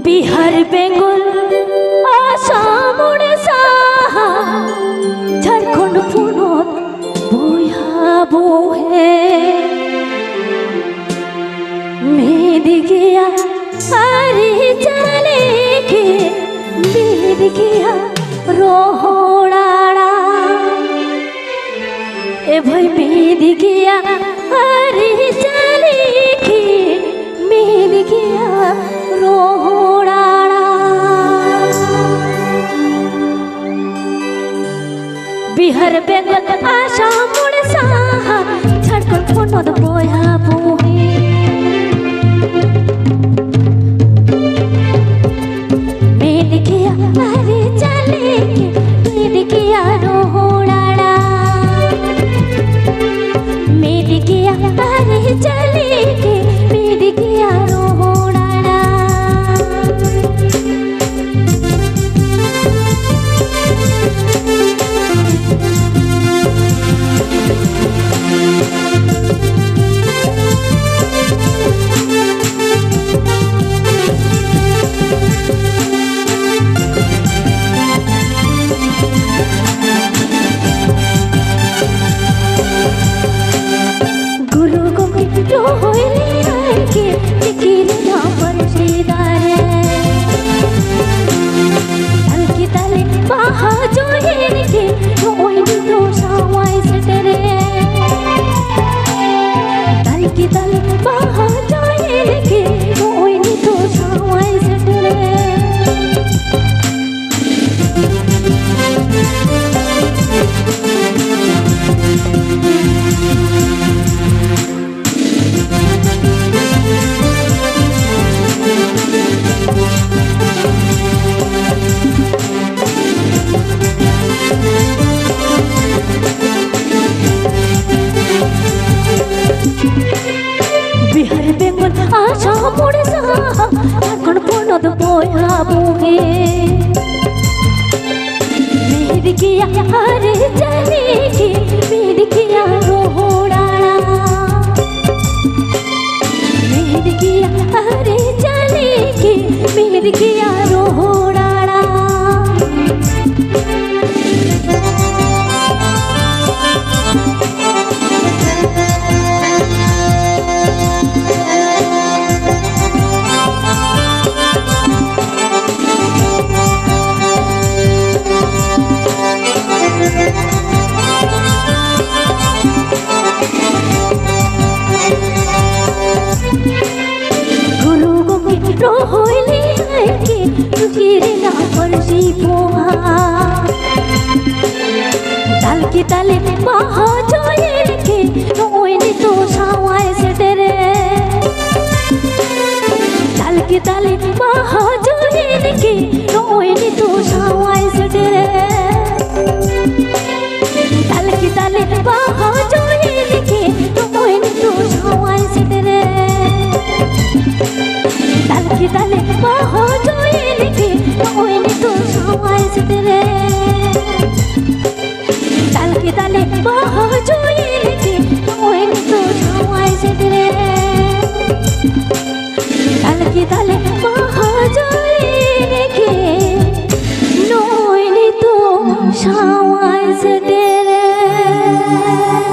बिहार बेंगल आसाम उड़ीसा झारखंड पुनत बया बहे मेदिकिया आरी चले के मेदिकिया रोहड़ाड़ा ए भाई मेदिकिया आरी चले के मेदिकिया रोहड़ाड़ा बिहार बेंगल आसाम उड़ीसा झारखंड पुनत बया बहे अरे चले मेदिकिया रोहड़ाड़ा मेदिकिया अरे चले मेदिकिया रोहड़ाड़ा बिहार बेंगल आसाम उड़ीसा झारखंड पुनत बया बहे मेदिकिया अरे चले मेदिकिया रोहड़ाड़ा मेदिकिया अरे चले मेदिकिया रोहड़ाड़ा रोहले के तुझे ना परसी पोहा दाल की ताले बाहा जोए के रोए ने तो साव